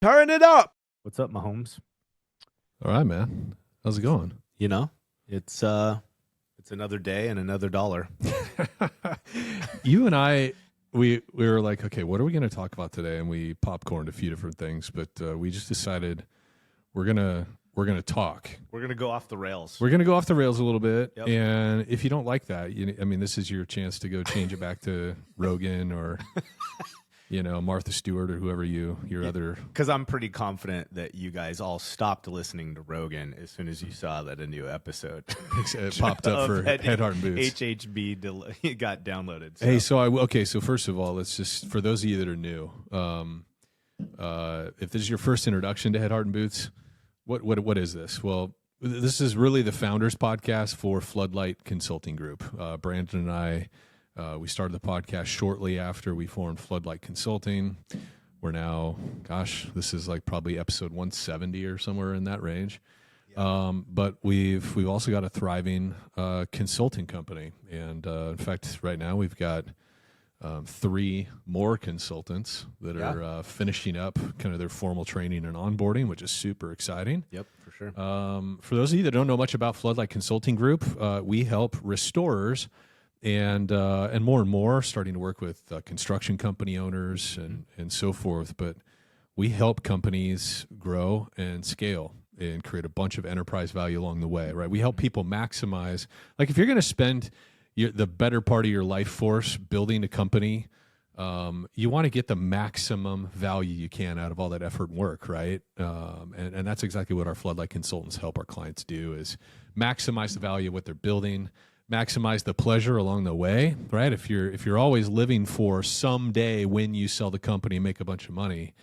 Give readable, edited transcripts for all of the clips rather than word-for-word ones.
Turn it up. What's up, Mahomes? All right, man. How's it going? You know, it's another day and another dollar. You and I, we were like, okay, what are we going to talk about today? And we popcorned a few different things, but we just decided we're gonna talk. We're gonna go off the rails. We're gonna go off the rails a little bit, Yep. and if you don't like that, this is your chance to go change it back to Rogan or Martha Stewart or whoever your other. Because I'm pretty confident that you guys all stopped listening to Rogan as soon as you saw that a new episode It popped up for Head, Heart, and Boots. HHB got downloaded. So. Hey, so first of all, let's just, for those of you that are new, if this is your first introduction to Head, Heart, and Boots, what is this? Well, this is really the founders podcast for Floodlight Consulting Group. Brandon and I, we started the podcast shortly after we formed Floodlight Consulting. We're now, this is like probably episode 170 or somewhere in that range. Yeah. But we've also got a thriving consulting company, and in fact, right now we've got 3 more consultants that are finishing up kind of their formal training and onboarding, which is super exciting. Yep, for sure. For those of you that don't know much about Floodlight Consulting Group, we help restorers and more starting to work with construction company owners and so forth. But we help companies grow and scale and create a bunch of enterprise value along the way, right? We help people maximize, like if you're going to spend the better part of your life force building a company, you want to get the maximum value you can out of all that effort and work, right? And that's exactly what our Floodlight consultants help our clients do, is maximize the value of what they're building, maximize the pleasure along the way, right? If you're always living for someday when you sell the company and make a bunch of money,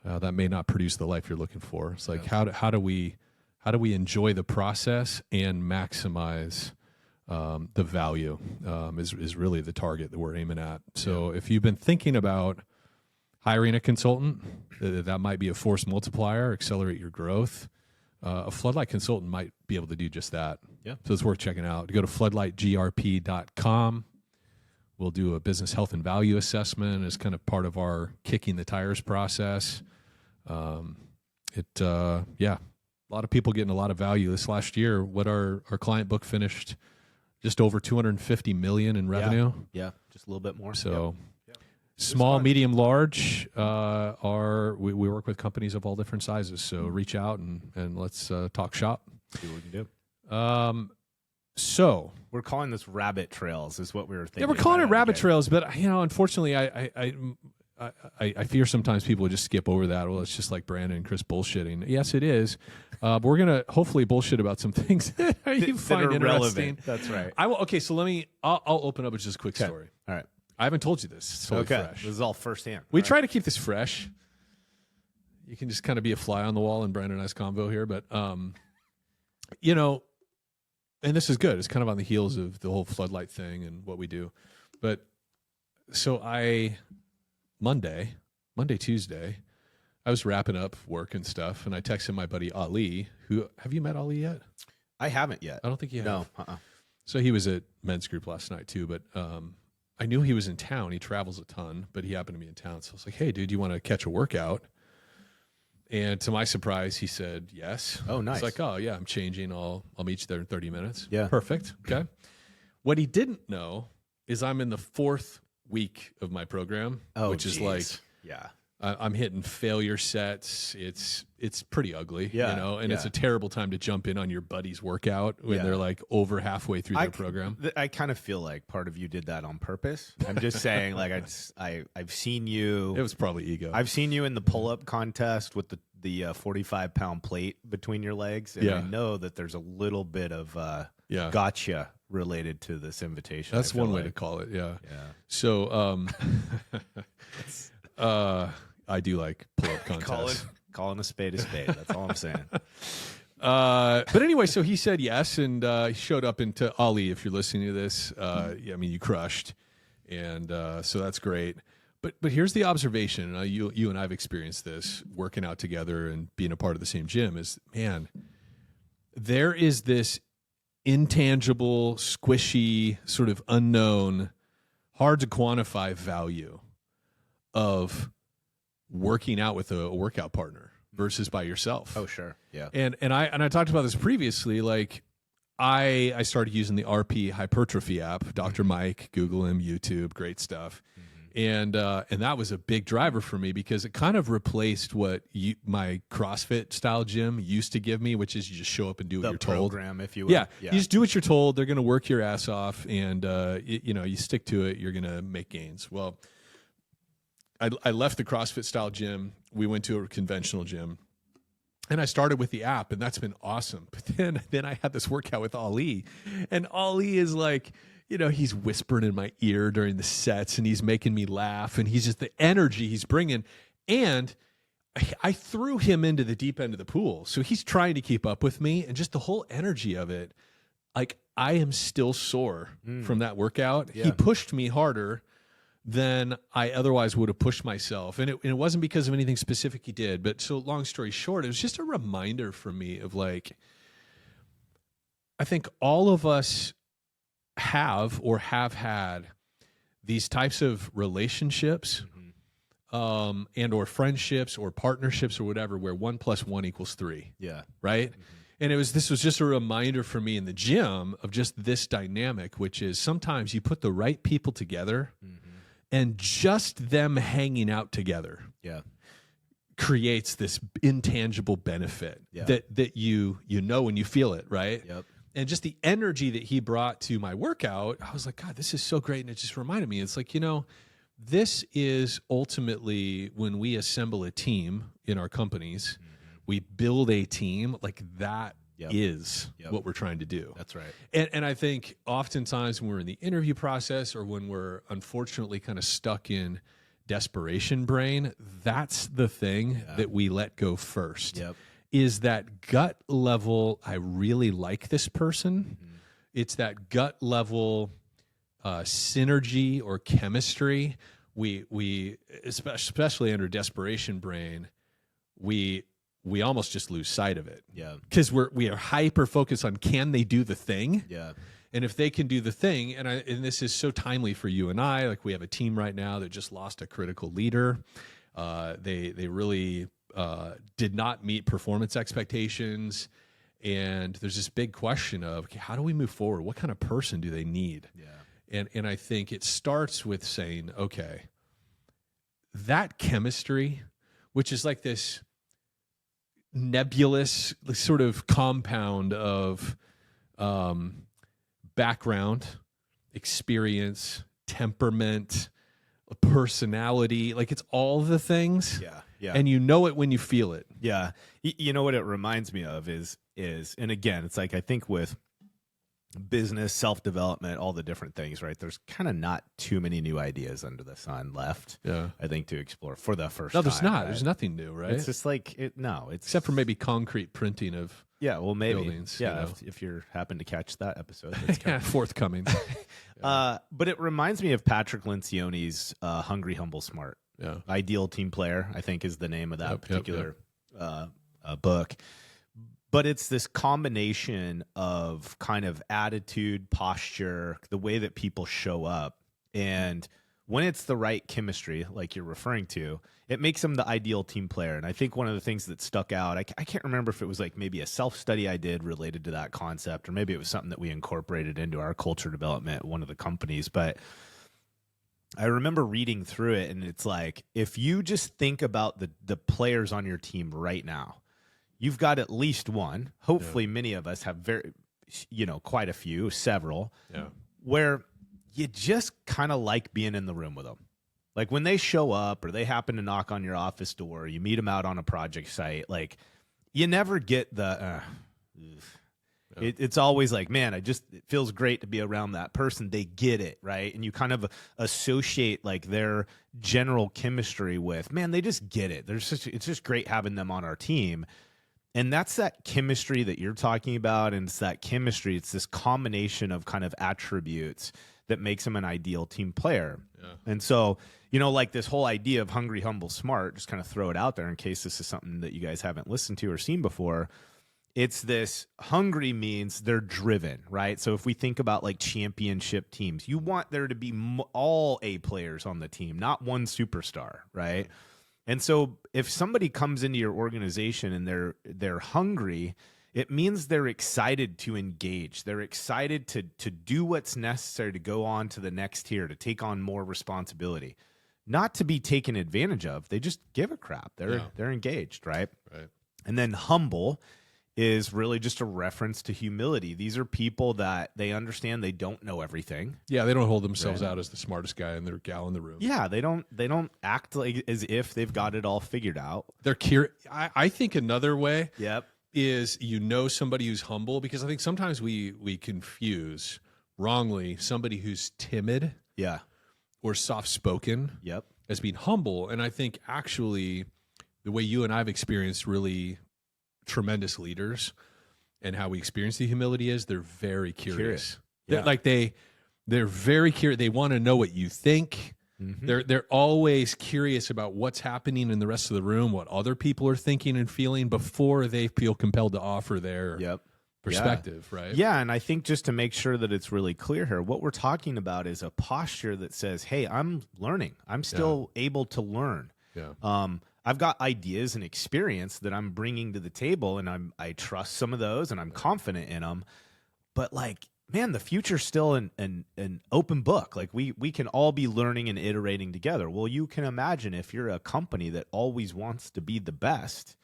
that may not produce the life you're looking for. It's like, how do we enjoy the process and maximize the value is really the target that we're aiming at. So if you've been thinking about hiring a consultant, that might be a force multiplier, accelerate your growth. A Floodlight consultant might be able to do just that. Yeah. So it's worth checking out. Go to floodlightgrp.com. We'll do a business health and value assessment as kind of part of our kicking the tires process. A lot of people getting a lot of value this last year. What our client book finished just over $250 million in revenue. Yeah, just a little bit more. So small, medium, large, we work with companies of all different sizes. So reach out and let's talk shop. See what we can do. So we're calling this rabbit trails, is what we were thinking. Yeah, we're calling it rabbit trails, but unfortunately, I fear sometimes people would just skip over that. Well, it's just like Brandon and Chris bullshitting. Yes, it is. But we're gonna hopefully bullshit about some things that you find interesting. Relevant. That's right. So I'll open up with just a quick story. All right. I haven't told you this. It's totally fresh. This is all firsthand. We try to keep this fresh. You can just kind of be a fly on the wall in Brandon and I's convo here, but and this is good. It's kind of on the heels of the whole Floodlight thing and what we do. But so Monday, Tuesday, I was wrapping up work and stuff, and I texted my buddy Ali, who, have you met Ali yet? I haven't yet. I don't think you have. No. So he was at men's group last night too, but I knew he was in town. He travels a ton, but he happened to be in town. So I was like, hey, dude, you want to catch a workout? And to my surprise, he said yes. Oh, nice. It's like, oh, yeah, I'm changing. I'll meet you there in 30 minutes. Yeah. Perfect. Okay. What he didn't know is I'm in the 4th week of my program, which is like, I'm hitting failure sets. It's pretty ugly, and it's a terrible time to jump in on your buddy's workout when they're like over halfway through their program. I kind of feel like part of you did that on purpose. I'm just saying, like, I've seen you. It was probably ego. I've seen you in the pull-up contest with the 45-pound plate between your legs, and I know that there's a little bit of gotcha related to this invitation. That's one way to call it. Yeah. So, I do like pull-up contests. Calling a spade. That's all I'm saying. But anyway, so he said yes, and he showed up into Ali. If you're listening to this, you crushed, and so that's great. But here's the observation, and you and I've experienced this working out together and being a part of the same gym. Is, man, there is this intangible, squishy, sort of unknown, hard to quantify value of working out with a workout partner versus by yourself. Oh, sure. Yeah. And I talked about this previously. Like I started using the RP hypertrophy app, Dr. Mike, Google him, YouTube, great stuff. And that was a big driver for me because it kind of replaced what my CrossFit style gym used to give me, which is you just show up and do what you're told. The program, if you will. Yeah, you just do what you're told. They're going to work your ass off, and you stick to it. You're going to make gains. Well, I left the CrossFit style gym. We went to a conventional gym, and I started with the app, and that's been awesome. But then I had this workout with Ali, and Ali is like, he's whispering in my ear during the sets, and he's making me laugh, and he's just the energy he's bringing. And I threw him into the deep end of the pool, so he's trying to keep up with me, and just the whole energy of it. Like, I am still sore from that workout. Yeah. He pushed me harder than I otherwise would have pushed myself. And it wasn't because of anything specific he did. But so long story short, it was just a reminder for me of like, I think all of us have or have had these types of relationships and or friendships or partnerships or whatever, where 1 + 1 = 3. Yeah. Right. And this was just a reminder for me in the gym of just this dynamic, which is sometimes you put the right people together and just them hanging out together creates this intangible benefit that you know and you feel it, right? Yep. And just the energy that he brought to my workout, I was like, God, this is so great. And it just reminded me, it's like, this is ultimately when we assemble a team in our companies, we build a team, like that is what we're trying to do. That's right. And I think oftentimes when we're in the interview process or when we're unfortunately kind of stuck in desperation brain, that's the thing that we let go first. Yep. Is that gut level, I really like this person. It's that gut level synergy or chemistry. We especially under desperation brain, we almost just lose sight of it. Yeah. Because we are hyper focused on, can they do the thing? Yeah. And if they can do the thing, and this is so timely for you and I, like we have a team right now that just lost a critical leader. They really did not meet performance expectations. And there's this big question of, okay, how do we move forward? What kind of person do they need? Yeah. And I think it starts with saying, okay, that chemistry, which is like this nebulous sort of compound of background, experience, temperament, personality, like it's all the things. Yeah. Yeah. And you know it when you feel it. Yeah. You know what it reminds me of is, and again, it's like, I think with business, self-development, all the different things, right? There's kind of not too many new ideas under the sun left. Yeah. I think to explore for the first time. No, there's not. Right? There's nothing new, right? It's just like, it's except for maybe concrete printing of maybe. Buildings. Yeah. If you happen to catch that episode. Forthcoming. But it reminds me of Patrick Lencioni's Hungry, Humble, Smart. Yeah. Ideal Team Player, I think, is the name of that particular book. But it's this combination of kind of attitude, posture, the way that people show up. And when it's the right chemistry, like you're referring to, it makes them the ideal team player. And I think one of the things that stuck out, I can't remember if it was like maybe a self-study I did related to that concept, or maybe it was something that we incorporated into our culture development at one of the companies. But I remember reading through it, and it's like, if you just think about the players on your team right now, you've got at least one. Hopefully, many of us have quite a few, several, where you just kind of like being in the room with them. Like when they show up or they happen to knock on your office door, you meet them out on a project site, like you never get the, it's always like, man, it feels great to be around that person. They get it, right? And you kind of associate like their general chemistry with, man, they just get it. It's just great having them on our team. And that's that chemistry that you're talking about. And it's that chemistry. It's this combination of kind of attributes that makes them an ideal team player. Yeah. And so, like this whole idea of hungry, humble, smart, just kind of throw it out there in case this is something that you guys haven't listened to or seen before. It's this hungry means they're driven, right? So if we think about like championship teams, you want there to be all A players on the team, not one superstar, right? And so if somebody comes into your organization and they're hungry, it means they're excited to engage. They're excited to do what's necessary to go on to the next tier, to take on more responsibility. Not to be taken advantage of. They just give a crap. They're engaged, right? Right. And then humble is really just a reference to humility. These are people that they understand they don't know everything. Yeah, they don't hold themselves out as the smartest guy and their gal in the room. Yeah, they don't act like as if they've got it all figured out. They're curious. I think another way Yep. is somebody who's humble, because I think sometimes we confuse wrongly somebody who's timid Yeah. or soft-spoken Yep. as being humble. And I think actually the way you and I've experienced really tremendous leaders and how we experience the humility is they're very curious. Yeah. They're very curious. They want to know what you think. Mm-hmm. They're always curious about what's happening in the rest of the room, what other people are thinking and feeling before they feel compelled to offer their perspective, right? Yeah, and I think just to make sure that it's really clear here, what we're talking about is a posture that says, hey, I'm learning. I'm still able to learn. Yeah. I've got ideas and experience that I'm bringing to the table, and I trust some of those, and I'm confident in them. But like, man, the future's still an open book. Like we can all be learning and iterating together. Well, you can imagine if you're a company that always wants to be the best,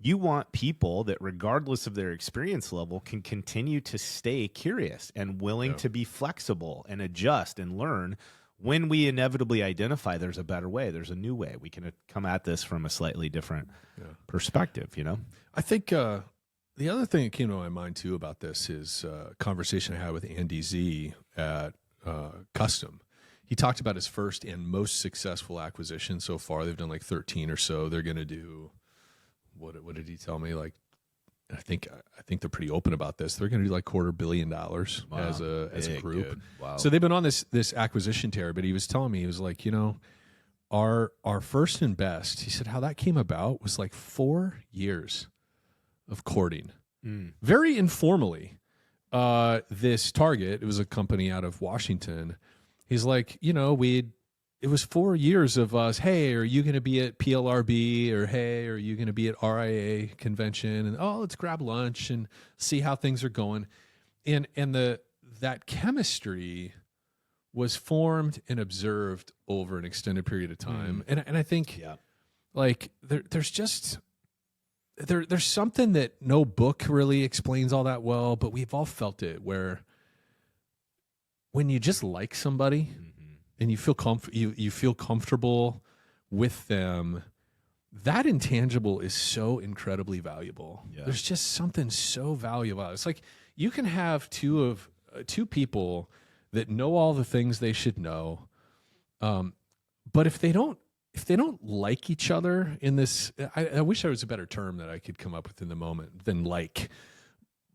you want people that, regardless of their experience level, can continue to stay curious and willing to be flexible and adjust and learn. When we inevitably identify there's a better way, there's a new way, we can come at this from a slightly different perspective, you know? I think the other thing that came to my mind, too, about this is a conversation I had with Andy Z at Custom. He talked about his first and most successful acquisition so far. They've done like 13 or so. They're going to do, what did he tell me? Like, I think they're pretty open about this. They're going to do like $250 million as a group. Good. Wow. So they've been on this acquisition tear. But he was telling me, he was like, our first and best. He said how that came about was like 4 years of courting, very informally. This Target, it was a company out of Washington. He's like, it was 4 years of us. Hey, are you going to be at PLRB? Or hey, are you going to be at RIA convention? And let's grab lunch and see how things are going. And that chemistry was formed and observed over an extended period of time. And I think like there's just there's something that no book really explains all that well, but we've all felt it, where when you just like somebody and you feel you feel comfortable with them, that intangible is so incredibly valuable. Yeah. There's just something so valuable. It's like you can have two people that know all the things they should know, but if they don't like each other in this, I wish there was a better term that I could come up with in the moment than like,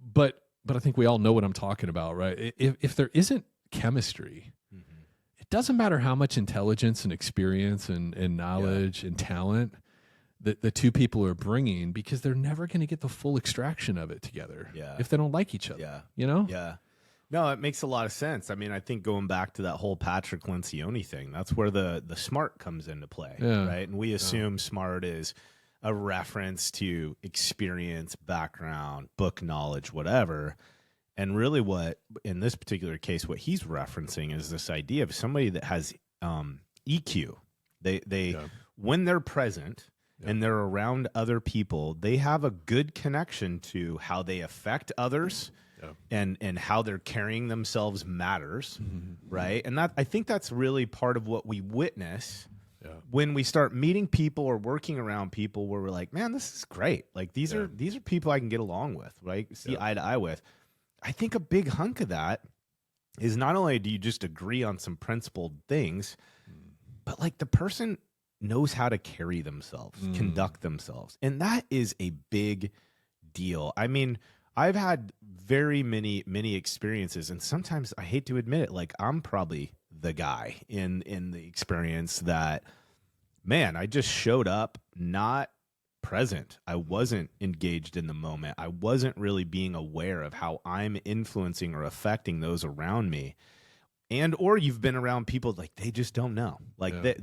but I think we all know what I'm talking about, right? If there isn't chemistry, it doesn't matter how much intelligence and experience and knowledge and talent that the two people are bringing, because they're never going to get the full extraction of it together if they don't like each other. Yeah. No, it makes a lot of sense. I mean, I think going back to that whole Patrick Lencioni thing, that's where the smart comes into play, right? And we assume smart is a reference to experience, background, book knowledge, whatever. And really what, in this particular case, what he's referencing is this idea of somebody that has EQ. They when they're present and they're around other people, they have a good connection to how they affect others. And how they're carrying themselves matters, right? And that, I think that's really part of what we witness when we start meeting people or working around people, where we're like, man, this is great. Like these are people I can get along with, right? See eye to eye with. I think a big hunk of that is not only do you just agree on some principled things, but like the person knows how to carry themselves, conduct themselves. And that is a big deal. I mean, I've had very many experiences, and sometimes I hate to admit it, like I'm probably the guy in the experience that, man, I just showed up not present. I wasn't engaged in the moment. I wasn't really being aware of how I'm influencing or affecting those around me. or you've been around people like they just don't know. Like Yeah.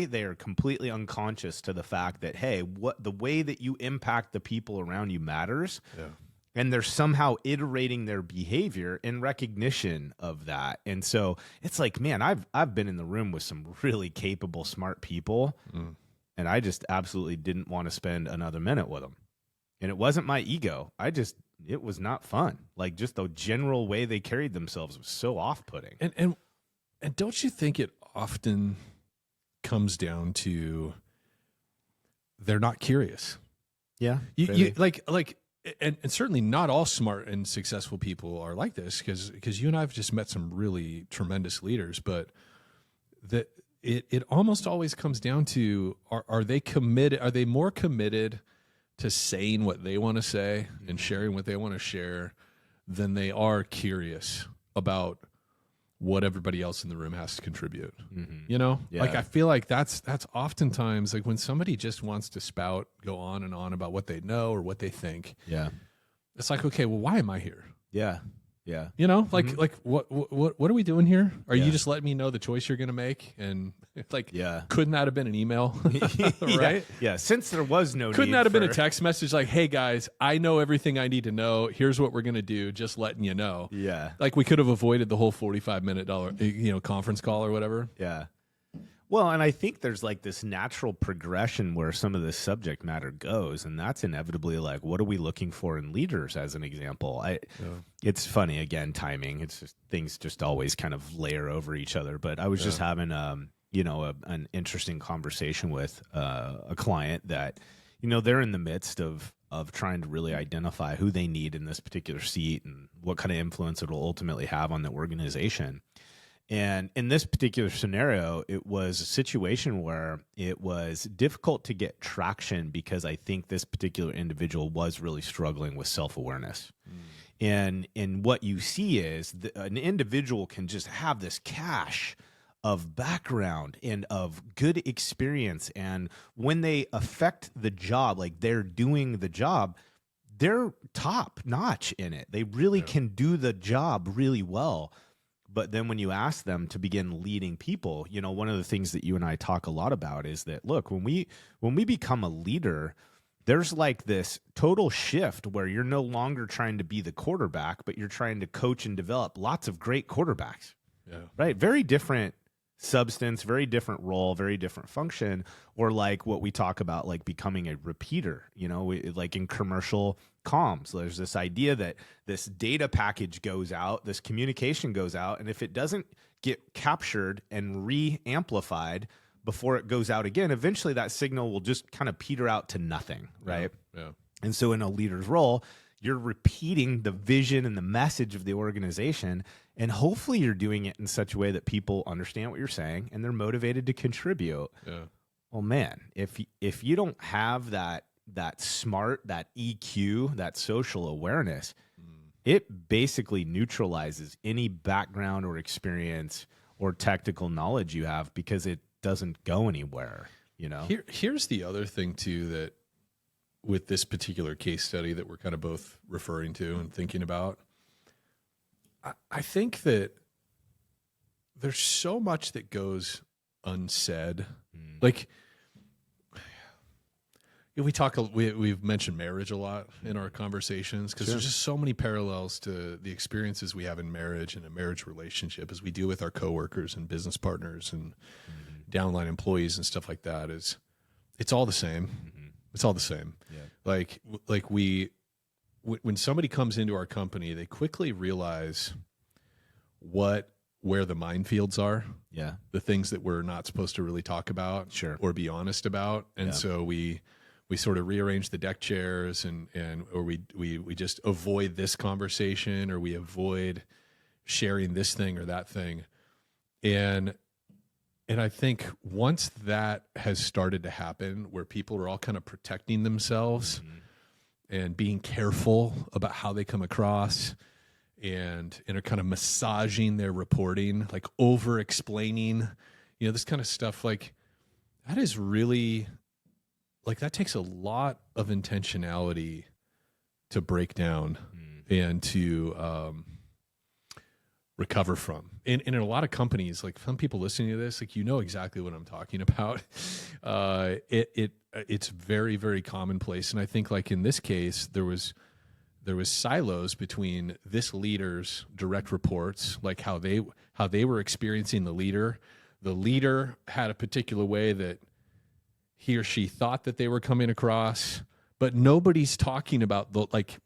they are completely unconscious to the fact that, hey, what the way that you impact the people around you matters. Yeah. And they're somehow iterating their behavior in recognition of that. And so it's like, man, I've been in the room with some really capable, smart people, and I just absolutely didn't want to spend another minute with them. And it wasn't my ego. It was not fun. Like, just the general way they carried themselves was so off-putting. And don't you think it often comes down to they're not curious? Yeah. You like and certainly not all smart and successful people are like this, because you and I have just met some really tremendous leaders, but that it almost always comes down to, are they committed? Are they more committed to saying what they want to say and sharing what they want to share than they are curious about what everybody else in the room has to contribute? You know, like I feel like that's oftentimes like when somebody just wants to go on and on about what they know or what they think. Yeah. It's like, okay, well, why am I here? Yeah. Yeah. You know, like what are we doing here? Are you Yeah. just letting me know the choice you're going to make? And like, Yeah. couldn't that have been an email? Right? Yeah. Since there was no Couldn't need that have been a for- text message like, hey guys, I know everything I need to know. Here's what we're going to do. Just letting you know. Yeah. Like we could have avoided the whole $45-minute conference call or whatever. Yeah. Well, and I think there's like this natural progression where some of this subject matter goes, and that's inevitably like, what are we looking for in leaders, as an example? It's funny, again, timing. It's just things just always kind of layer over each other. But I was just having an interesting conversation with a client that, they're in the midst of trying to really identify who they need in this particular seat and what kind of influence it will ultimately have on the organization. And in this particular scenario, it was a situation where it was difficult to get traction because I think this particular individual was really struggling with self-awareness. And what you see is an individual can just have this cache of background and of good experience. And when they affect the job, like they're doing the job, they're top notch in it. They really can do the job really well. But then when you ask them to begin leading people, one of the things that you and I talk a lot about is that, look, when we become a leader, there's like this total shift where you're no longer trying to be the quarterback, but you're trying to coach and develop lots of great quarterbacks. Yeah. Right? Very different substance, very different role, very different function, or like what we talk about, like becoming a repeater, like in commercial comms, there's this idea that this data package goes out, this communication goes out, and if it doesn't get captured and re-amplified before it goes out again, eventually that signal will just kind of peter out to nothing, right? Yeah. And so in a leader's role, you're repeating the vision and the message of the organization, and hopefully you're doing it in such a way that people understand what you're saying and they're motivated to contribute. Yeah. Well, man, if you don't have that smart, that EQ, that social awareness, it basically neutralizes any background or experience or technical knowledge you have because it doesn't go anywhere, Here's the other thing too, that with this particular case study that we're kind of both referring to and thinking about, I think that there's so much that goes unsaid. Like, we've mentioned marriage a lot in our conversations because there's just so many parallels to the experiences we have in marriage and a marriage relationship as we do with our coworkers and business partners and downline employees and stuff like that. It's all the same. It's all the same. Yeah. Like when somebody comes into our company, they quickly realize where the minefields are. Yeah. The things that we're not supposed to really talk about or be honest about. And so we sort of rearrange the deck chairs or we just avoid this conversation, or we avoid sharing this thing or that thing. And I think once that has started to happen, where people are all kind of protecting themselves and being careful about how they come across and are kind of massaging their reporting, like over explaining, this kind of stuff, like that is really, like that takes a lot of intentionality to break down and to recover from. And in a lot of companies, like some people listening to this, like, you know exactly what I'm talking about. It's very, very commonplace. And I think, like, in this case, there was silos between this leader's direct reports, like how they were experiencing the leader. The leader had a particular way that he or she thought that they were coming across, but nobody's talking about the, like,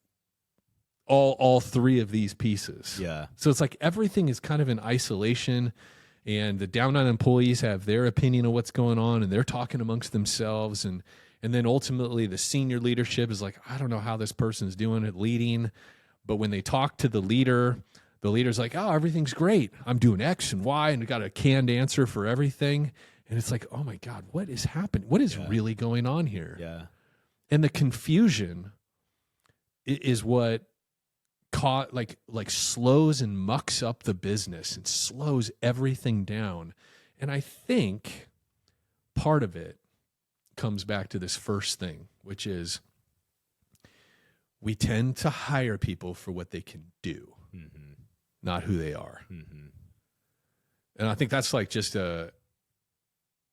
all three of these pieces. Yeah. So it's like everything is kind of in isolation, and the down on employees have their opinion of what's going on, and they're talking amongst themselves, and then ultimately the senior leadership is like, I don't know how this person's doing at leading, but when they talk to the leader's like, oh, everything's great. I'm doing X and Y, and got a canned answer for everything. And it's like, oh my God, what is happening? What is really going on here? Yeah. And the confusion is what like slows and mucks up the business and slows everything down. And I think part of it comes back to this first thing, which is we tend to hire people for what they can do, not who they are. And I think that's like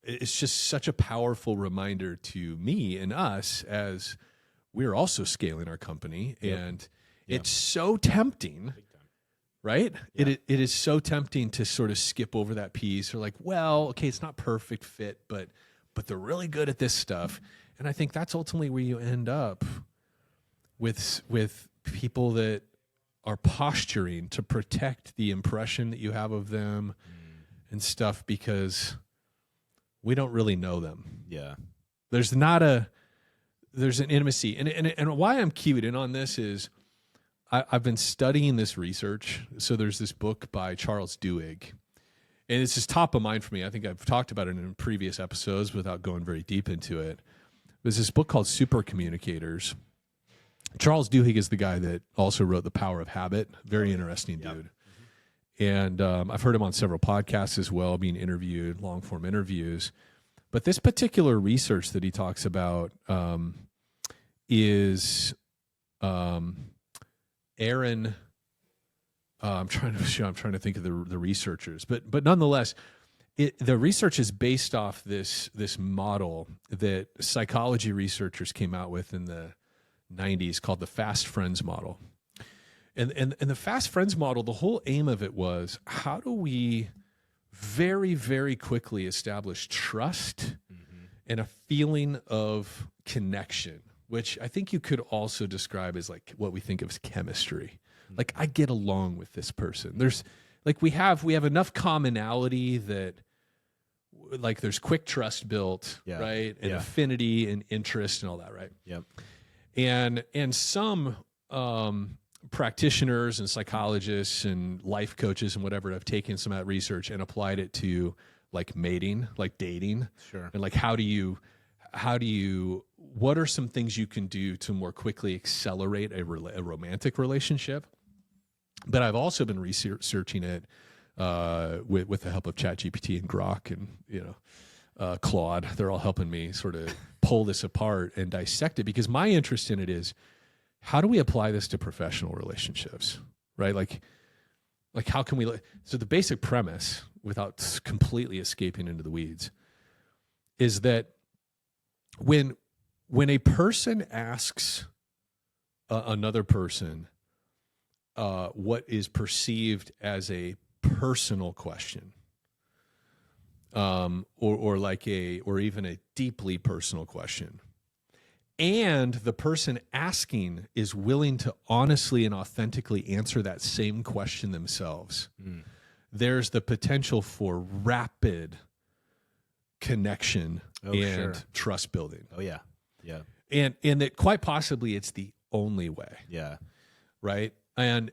it's just such a powerful reminder to me and us as we're also scaling our company. And it's so tempting, right? Yeah. It is so tempting to sort of skip over that piece, or like, well, okay, it's not perfect fit, but they're really good at this stuff. And I think that's ultimately where you end up with people that are posturing to protect the impression that you have of them and stuff, because we don't really know them. Yeah. There's an intimacy. And why I'm keyed in on this is I've been studying this research. So there's this book by Charles Duhigg, and it's just top of mind for me. I think I've talked about it in previous episodes without going very deep into it. There's this book called Super Communicators. Charles Duhigg is the guy that also wrote The Power of Habit. Very interesting dude. And I've heard him on several podcasts as well, being interviewed, long-form interviews. But this particular research that he talks about is Aaron. I'm trying to think of the researchers, but nonetheless, the research is based off this model that psychology researchers came out with in the 90s called the Fast Friends model. And the Fast Friends model, the whole aim of it was, how do we very, very quickly establish trust and a feeling of connection, which I think you could also describe as like what we think of as chemistry. Like, I get along with this person. There's like, we have enough commonality that, like, there's quick trust built, right? And affinity and interest and all that, right? Yep. And some practitioners and psychologists and life coaches and whatever have taken some of that research and applied it to, like, mating, like dating. Sure. And like, what are some things you can do to more quickly accelerate a romantic relationship? But I've also been researching it with the help of ChatGPT and Grok and Claude. They're all helping me sort of pull this apart and dissect it, because my interest in it is, how do we apply this to professional relationships, right? Like how can we? So the basic premise, without completely escaping into the weeds, is that when a person asks another person what is perceived as a personal question, or even a deeply personal question, and the person asking is willing to honestly and authentically answer that same question themselves, there's the potential for rapid connection and trust building. Oh yeah. Yeah. And that quite possibly it's the only way. Yeah. Right. And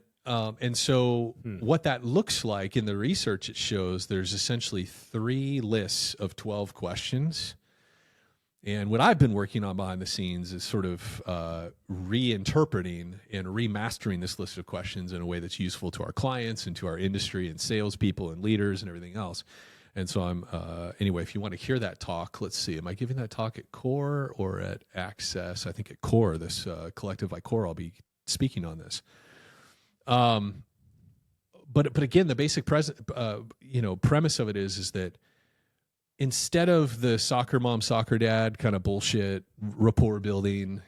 so what that looks like in the research, it shows there's essentially 3 lists of 12 questions. And what I've been working on behind the scenes is sort of reinterpreting and remastering this list of questions in a way that's useful to our clients and to our industry and salespeople and leaders and everything else. And so I'm, anyway, if you want to hear that talk, let's see, am I giving that talk at Core or at Access? I think at Core, this collective like Core, I'll be speaking on this. but again, the basic premise of it is that instead of the soccer mom, soccer dad kind of bullshit, rapport building,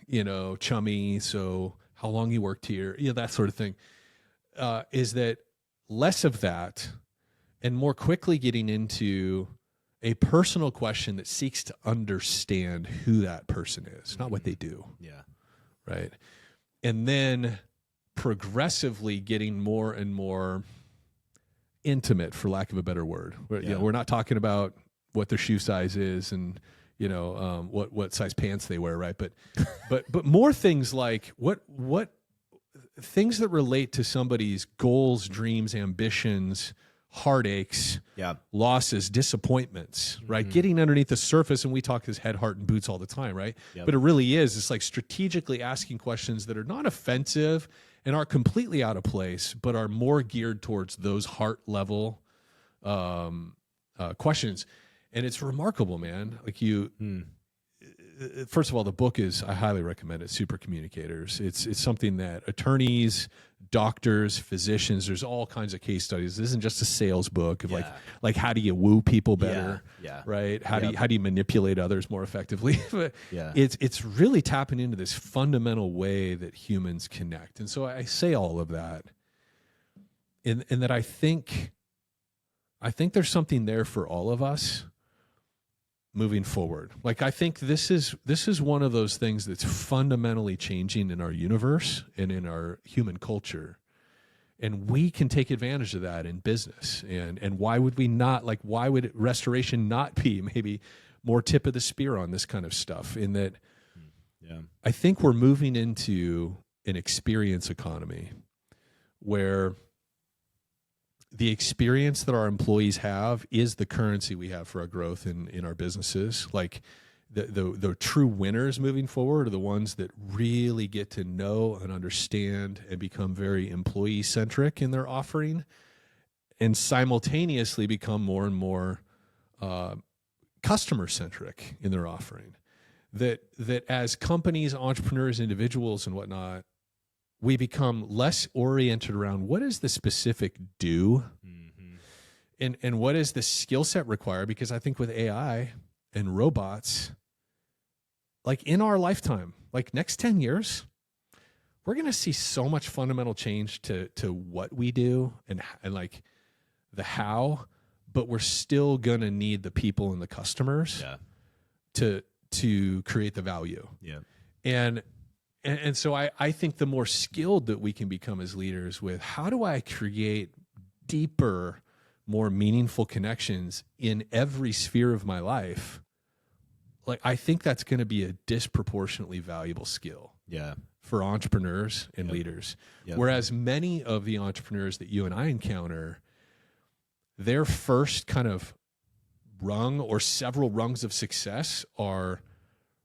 chummy, so how long you worked here, that sort of thing, is that less of that and more quickly getting into a personal question that seeks to understand who that person is, not what they do. Yeah. Right. And then progressively getting more and more intimate, for lack of a better word. We're not talking about what their shoe size is and what size pants they wear, right? But more things like what things that relate to somebody's goals, dreams, ambitions, heartaches, losses, disappointments, right? Getting underneath the surface, and we talk this head, heart, and boots all the time, right? Yep. But it really is. It's like strategically asking questions that are not offensive and aren't completely out of place, but are more geared towards those heart level questions. And it's remarkable, man. Like first of all, the book I highly recommend it. Super Communicators. It's something that attorneys, doctors, physicians, there's all kinds of case studies. This isn't just a sales book of like how do you woo people better, right? How do you manipulate others more effectively? But it's really tapping into this fundamental way that humans connect. And so I say all of that in that I think there's something there for all of us moving forward. Like, I think this is one of those things that's fundamentally changing in our universe and in our human culture. And we can take advantage of that in business. And why would we not? Like, why would restoration not be maybe more tip of the spear on this kind of stuff? In that, I think we're moving into an experience economy where the experience that our employees have is the currency we have for our growth in our businesses. Like the true winners moving forward are the ones that really get to know and understand and become very employee centric in their offering, and simultaneously become more and more customer centric in their offering. That as companies, entrepreneurs, individuals, and whatnot, we become less oriented around what is the specific do and what is the skill set required. Because I think with AI and robots, like in our lifetime, like next 10 years, we're going to see so much fundamental change to what we do and like the how, but we're still going to need the people and the customers to create the value. Yeah. And so I think the more skilled that we can become as leaders with how do I create deeper, more meaningful connections in every sphere of my life, like I think that's going to be a disproportionately valuable skill for entrepreneurs and leaders. Yep. Whereas many of the entrepreneurs that you and I encounter, their first kind of rung or several rungs of success are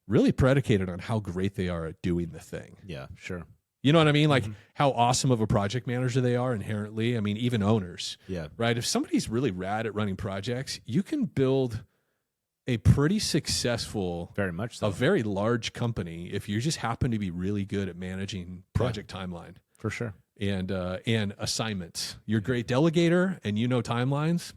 really predicated on how great they are at doing the thing. Yeah, sure. You know what I mean? Like how awesome of a project manager they are inherently. I mean, even owners. Yeah. Right? If somebody's really rad at running projects, you can build a pretty successful, very much so, a very large company if you just happen to be really good at managing project timeline. For sure. And assignments. You're a great delegator and you know timelines.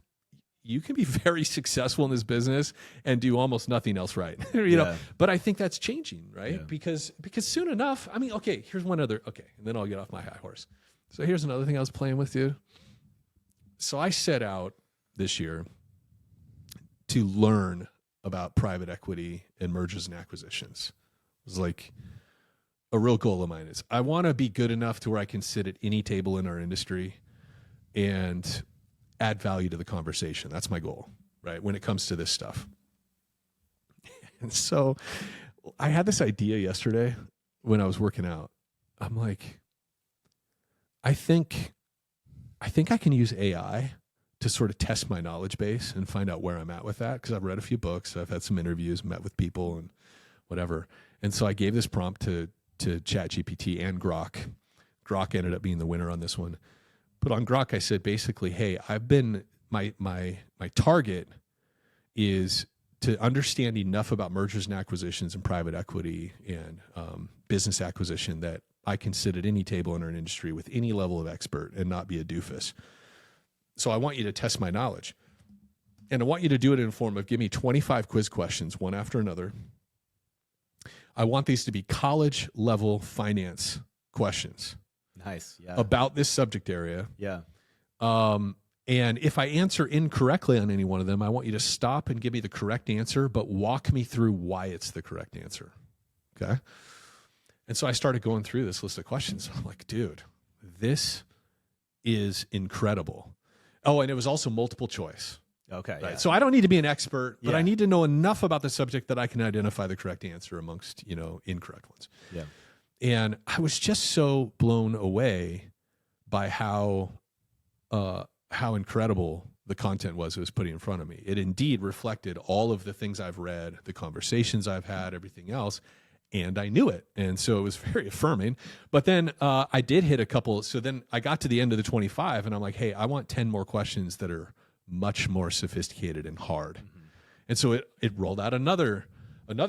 You can be very successful in this business and do almost nothing else right. you know, but I think that's changing, right? Yeah. Because soon enough, I mean, okay, here's one other, and then I'll get off my high horse. So here's another thing I was playing with, dude. So I set out this year to learn about private equity and mergers and acquisitions. It was like a real goal of mine is I want to be good enough to where I can sit at any table in our industry and add value to the conversation. That's my goal, right? When it comes to this stuff. And so I had this idea yesterday when I was working out. I'm like, I think I can use AI to sort of test my knowledge base and find out where I'm at with that. Because I've read a few books, I've had some interviews, met with people and whatever. And so I gave this prompt to ChatGPT and Grok. Grok ended up being the winner on this one. But on Grok, I said basically, hey, my target is to understand enough about mergers and acquisitions and private equity and business acquisition that I can sit at any table in our industry with any level of expert and not be a doofus. So I want you to test my knowledge. And I want you to do it in the form of give me 25 quiz questions, one after another. I want these to be college level finance questions. Nice. Yeah. About this subject area. Yeah. And if I answer incorrectly on any one of them, I want you to stop and give me the correct answer, but walk me through why it's the correct answer. Okay. And so I started going through this list of questions. I'm like, dude, this is incredible. Oh, and it was also multiple choice. Okay. Right. Yeah. So I don't need to be an expert, but I Yeah. need to know enough about the subject that I can identify the correct answer amongst, incorrect ones. Yeah. And I was just so blown away by how incredible the content was it was putting in front of me. It indeed reflected all of the things I've read, the conversations I've had, everything else, and I knew it. And so it was very affirming. But then I did hit a couple. So then I got to the end of the 25, and I'm like, hey, I want 10 more questions that are much more sophisticated and hard. Mm-hmm. And so it rolled out another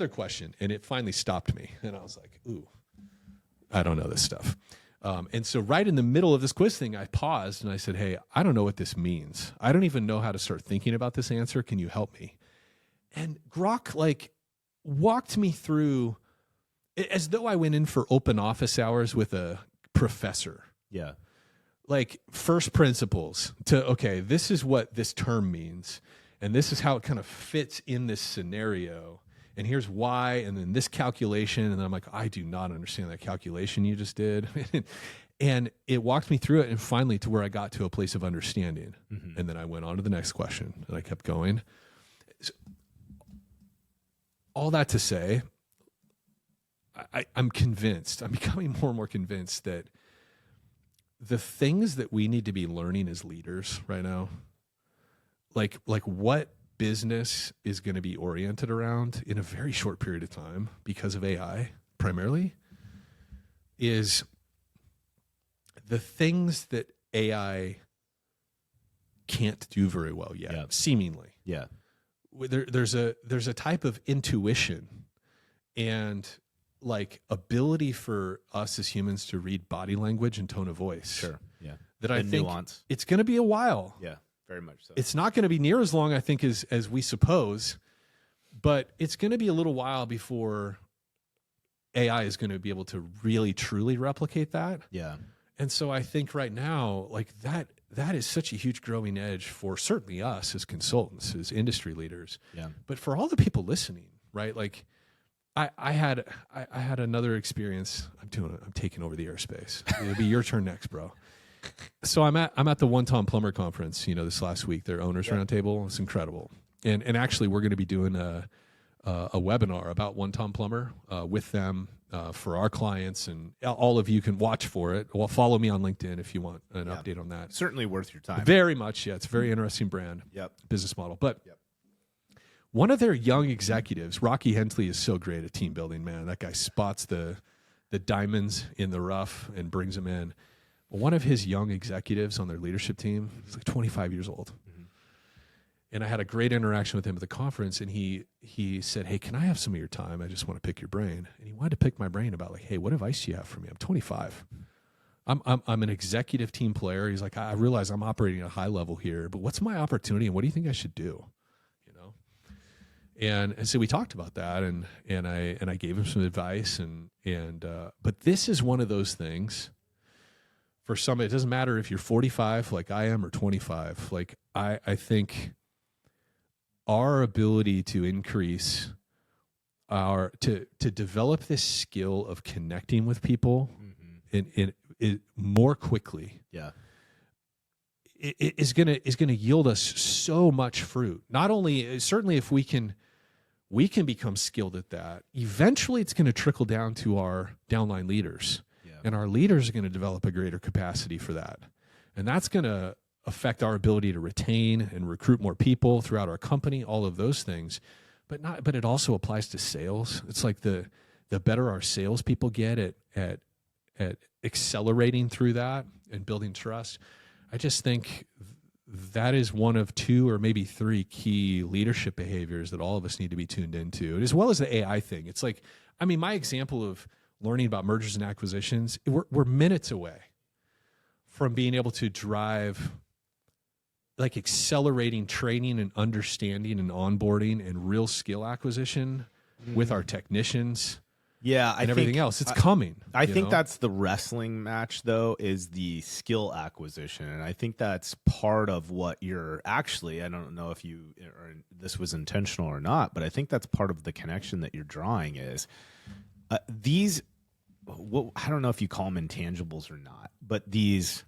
question, and it finally stopped me. And I was like, ooh, I don't know this stuff. And so right in the middle of this quiz thing, I paused and I said, hey, I don't know what this means. I don't even know how to start thinking about this answer. Can you help me? And Grok walked me through as though I went in for open office hours with a professor. Yeah. Like first principles to, okay, this is what this term means. And this is how it kind of fits in this scenario. And here's why, and then this calculation. And then I'm like, I do not understand that calculation you just did. And it walked me through it, and finally to where I got to a place of understanding. Mm-hmm. And then I went on to the next question, and I kept going. So, all that to say, I'm convinced, I'm becoming more and more convinced that the things that we need to be learning as leaders right now, like what business is going to be oriented around in a very short period of time because of AI primarily, is the things that AI can't do very well yet, seemingly. Yeah. There's a type of intuition and like ability for us as humans to read body language and tone of voice. Sure. Yeah. That I think nuance. It's going to be a while. Yeah. Very much so. It's not going to be near as long, I think, as we suppose, but it's going to be a little while before AI is going to be able to really, truly replicate that. Yeah. And so I think right now, like that is such a huge growing edge for certainly us as consultants, as industry leaders. Yeah. But for all the people listening, right? Like I had another experience. I'm taking over the airspace. It'll be your turn next, bro. So I'm at the One Tom Plumber conference, this last week, their owners roundtable. It's incredible. And actually we're going to be doing a webinar about One Tom Plumber with them for our clients, and all of you can watch for it. Well, follow me on LinkedIn if you want an update on that. Certainly worth your time. Very much. Yeah. It's a very interesting brand, business model. But one of their young executives, Rocky Hensley, is so great at team building, man. That guy spots the diamonds in the rough and brings them in. One of his young executives on their leadership team, he's like 25 years old. Mm-hmm. And I had a great interaction with him at the conference, and he said, hey, can I have some of your time? I just want to pick your brain. And he wanted to pick my brain about like, hey, what advice do you have for me? I'm 25. I'm an executive team player. He's like, I realize I'm operating at a high level here, but what's my opportunity and what do you think I should do? And so we talked about that, and I gave him some advice, but this is one of those things. For some, it doesn't matter if you're 45 like I am or 25. Like I think our ability to increase to develop this skill of connecting with people in more quickly. Yeah. It is gonna yield us so much fruit. Not only certainly if we can become skilled at that, eventually it's going to trickle down to our downline leaders. And our leaders are going to develop a greater capacity for that. And that's going to affect our ability to retain and recruit more people throughout our company, all of those things. But it also applies to sales. It's like the better our salespeople get at accelerating through that and building trust. I just think that is one of two or maybe three key leadership behaviors that all of us need to be tuned into, as well as the AI thing. It's like, my example of learning about mergers and acquisitions, we're minutes away from being able to drive like accelerating training and understanding and onboarding and real skill acquisition with our technicians. Yeah, and everything else. It's coming. I think that's the wrestling match, though, is the skill acquisition. And I think that's part of what you're actually, I don't know if this was intentional or not, but I think that's part of the connection that you're drawing is these, I don't know if you call them intangibles or not, but these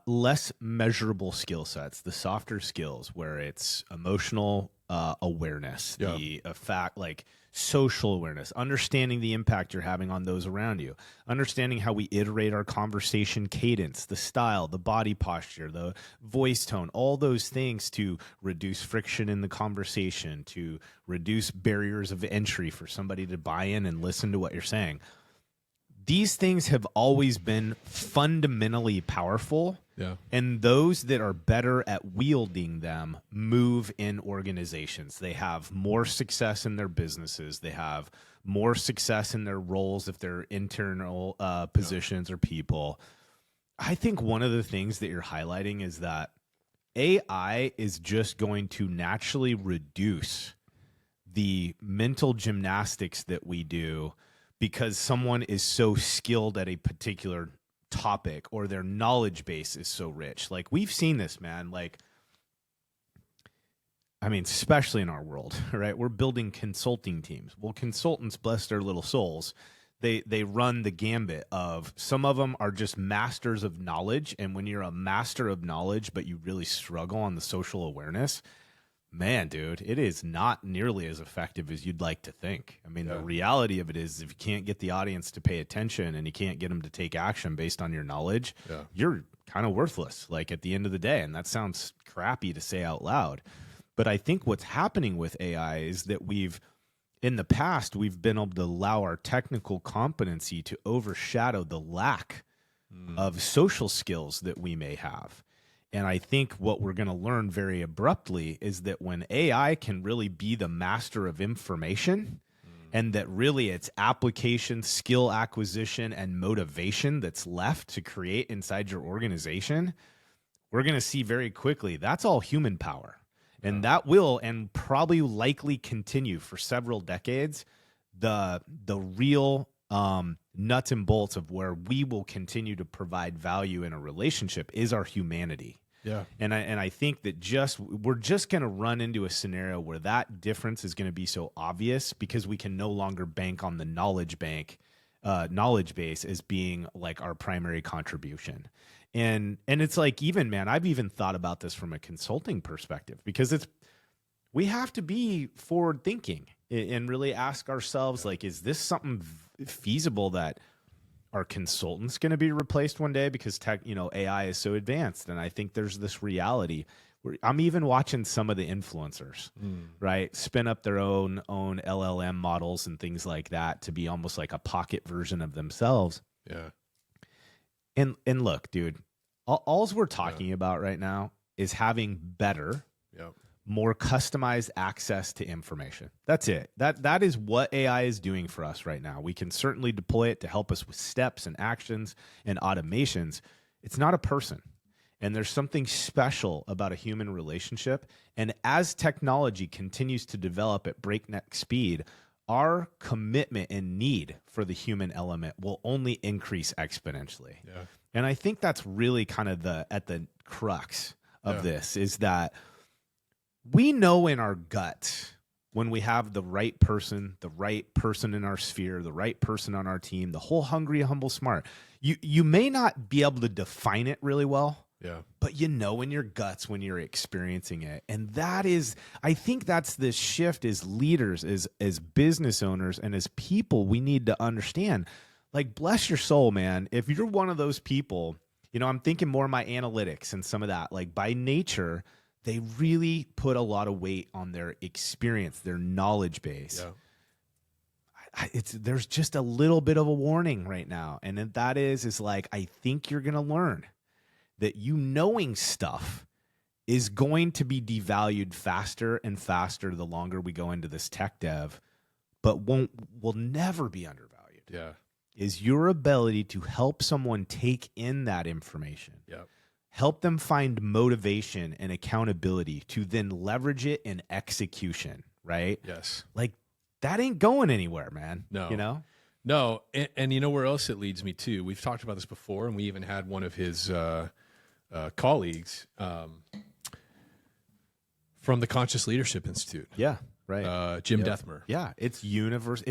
less measurable skill sets, the softer skills where it's emotional awareness, the fact like social awareness, understanding the impact you're having on those around you, understanding how we iterate our conversation cadence, the style, the body posture, the voice tone, all those things to reduce friction in the conversation, to reduce barriers of entry for somebody to buy in and listen to what you're saying. These things have always been fundamentally powerful. Yeah. And those that are better at wielding them move in organizations. They have more success in their businesses. They have more success in their roles if they're internal positions or people. I think one of the things that you're highlighting is that AI is just going to naturally reduce the mental gymnastics that we do because someone is so skilled at a particular topic or their knowledge base is so rich. Like we've seen this, man. Like, I mean, especially in our world, right? We're building consulting teams. Well, consultants, bless their little souls, they run the gambit of some of them are just masters of knowledge. And when you're a master of knowledge, but you really struggle on the social awareness, man, dude, it is not nearly as effective as you'd like to think. I mean, the reality of it is if you can't get the audience to pay attention and you can't get them to take action based on your knowledge, you're kind of worthless, like at the end of the day. And that sounds crappy to say out loud. But I think what's happening with AI is that in the past, we've been able to allow our technical competency to overshadow the lack of social skills that we may have. And I think what we're going to learn very abruptly is that when AI can really be the master of information and that really it's application, skill acquisition, and motivation that's left to create inside your organization, we're going to see very quickly that's all human power. And that will and probably likely continue for several decades. The real nuts and bolts of where we will continue to provide value in a relationship is our humanity. Yeah. And I think that we're just going to run into a scenario where that difference is going to be so obvious because we can no longer bank on the knowledge base as being like our primary contribution. And it's like, even, man, I've even thought about this from a consulting perspective because we have to be forward thinking and really ask ourselves, like, is this something feasible that are consultants going to be replaced one day because AI is so advanced? And I think there's this reality where I'm even watching some of the influencers, right, spin up their own LLM models and things like that to be almost like a pocket version of themselves. Yeah. And look, dude, all we're talking about right now is having better, more customized access to information. That's it. That is what AI is doing for us right now. We can certainly deploy it to help us with steps and actions and automations. It's not a person. And there's something special about a human relationship. And as technology continues to develop at breakneck speed, our commitment and need for the human element will only increase exponentially. Yeah. And I think that's really kind of at the crux of this is that we know in our gut when we have the right person in our sphere, the right person on our team, the whole hungry, humble, smart. You may not be able to define it really well. Yeah. But you know in your guts when you're experiencing it. And that is, I think that's the shift as leaders, as business owners, and as people we need to understand. Like, bless your soul, man. If you're one of those people, I'm thinking more of my analytics and some of that. Like, by nature, they really put a lot of weight on their experience, their knowledge base. Yeah. There's just a little bit of a warning right now. And that is like, I think you're going to learn that knowing stuff is going to be devalued faster and faster the longer we go into this tech dev, but will never be undervalued. Yeah. Is your ability to help someone take in that information. Yep. help them find motivation and accountability to then leverage it in execution, right? Yes. Like that ain't going anywhere, man. No. You know? No. And you know where else it leads me to? We've talked about this before, and we even had one of his colleagues from the Conscious Leadership Institute. Yeah. Right. Jim Dethmer. Yeah. It's universe.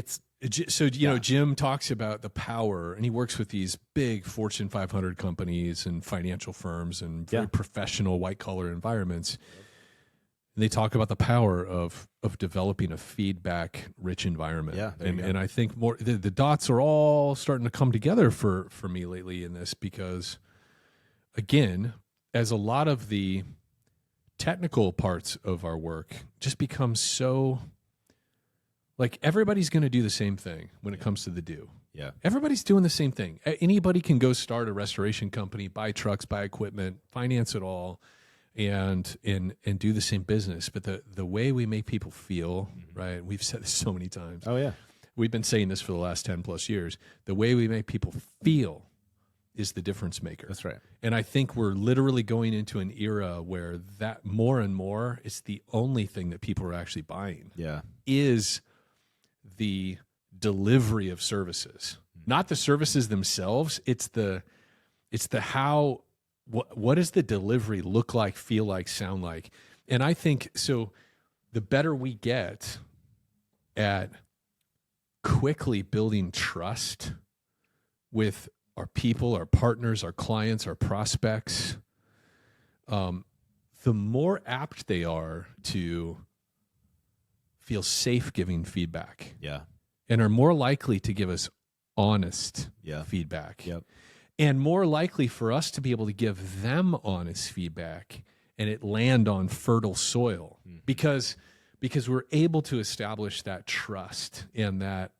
So, you know, Jim talks about the power, and he works with these big Fortune 500 companies and financial firms and very professional white-collar environments. And they talk about the power of developing a feedback-rich environment. Yeah, and I think more the dots are all starting to come together for me lately in this because, again, as a lot of the technical parts of our work just become so... Like everybody's going to do the same thing when it comes to the do. Yeah. Everybody's doing the same thing. Anybody can go start a restoration company, buy trucks, buy equipment, finance it all, and do the same business. But the way we make people feel, right? We've said this so many times. Oh yeah. We've been saying this for the last 10 plus years. The way we make people feel is the difference maker. That's right. And I think we're literally going into an era where that more and more is the only thing that people are actually buying. Yeah. Is the delivery of services, not the services themselves. It's the how, what does the delivery look like, feel like, sound like? And I think so the better we get at quickly building trust with our people, our partners, our clients, our prospects, the more apt they are to feel safe giving feedback. Yeah. And are more likely to give us honest feedback. Yep. And more likely for us to be able to give them honest feedback and it land on fertile soil because we're able to establish that trust and that,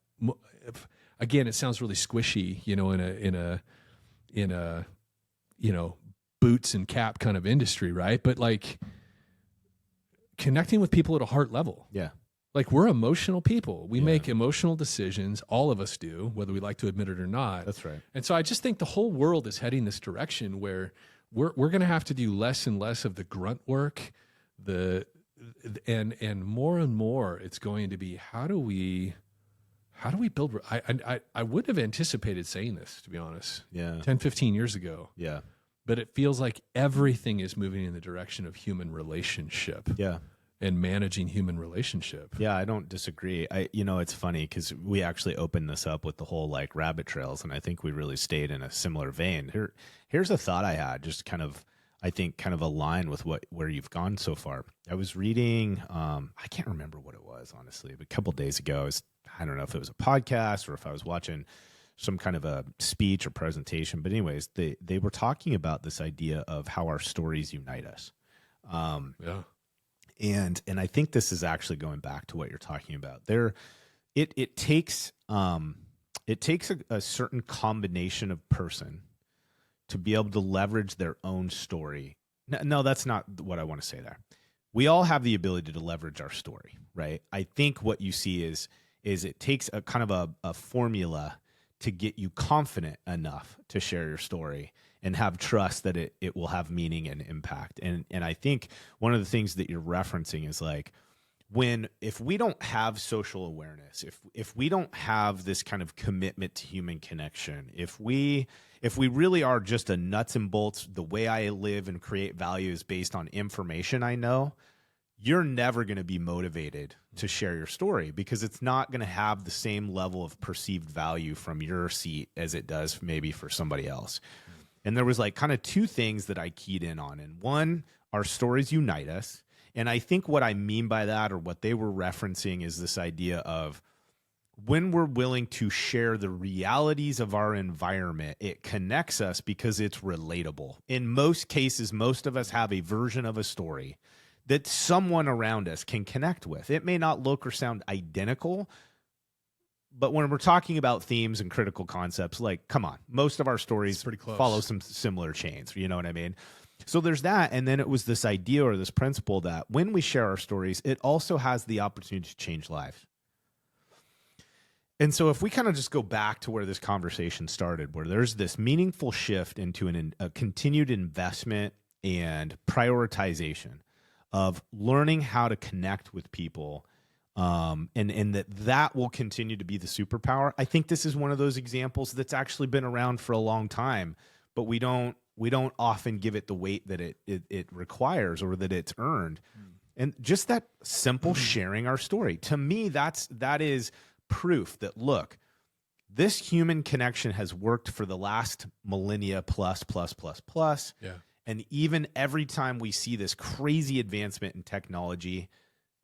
again, it sounds really squishy, you know, in a you know, boots and cap kind of industry, right? But like connecting with people at a heart level. Yeah. Like we're emotional people. We make emotional decisions. All of us do, whether we like to admit it or not. That's right. And so I just think the whole world is heading this direction where we're going to have to do less and less of the grunt work, and more it's going to be how do we build. I would have anticipated saying this, to be honest. Yeah. 10, 15 years ago. Yeah. But it feels like everything is moving in the direction of human relationship. Yeah. And managing human relationship. Yeah, I don't disagree. It's funny because we actually opened this up with the whole like rabbit trails, and I think we really stayed in a similar vein. Here's a thought I had, just kind of align with where you've gone so far. I was reading, I can't remember what it was honestly, but a couple of days ago, I don't know if it was a podcast or if I was watching some kind of a speech or presentation, but anyways, they were talking about this idea of how our stories unite us. And I think this is actually going back to what you're talking about. It takes a certain combination of person to be able to leverage their own story. No, that's not what I want to say there. We all have the ability to leverage our story, right? I think what you see is it takes a kind of a formula to get you confident enough to share your story and have trust that it will have meaning and impact. And I think one of the things that you're referencing is like if we don't have social awareness, if we don't have this kind of commitment to human connection, if we really are just a nuts and bolts, the way I live and create value is based on information I know, you're never going to be motivated to share your story because it's not going to have the same level of perceived value from your seat as it does maybe for somebody else. And there was like kind of two things that I keyed in on. And one, our stories unite us. And I think what I mean by that, or what they were referencing, is this idea of when we're willing to share the realities of our environment, it connects us because it's relatable. In most cases, most of us have a version of a story that someone around us can connect with. It may not look or sound identical, but when we're talking about themes and critical concepts, like, come on, most of our stories follow some similar chains. You know what I mean? So there's that. And then it was this idea or this principle that when we share our stories, it also has the opportunity to change lives. And so if we kind of just go back to where this conversation started, where there's this meaningful shift into a continued investment and prioritization of learning how to connect with people, and that will continue to be the superpower. I think this is one of those examples that's actually been around for a long time, but we don't often give it the weight that it requires or that it's earned. And just that simple sharing our story, to me, that is proof that, look, this human connection has worked for the last millennia plus. Yeah. And even every time we see this crazy advancement in technology,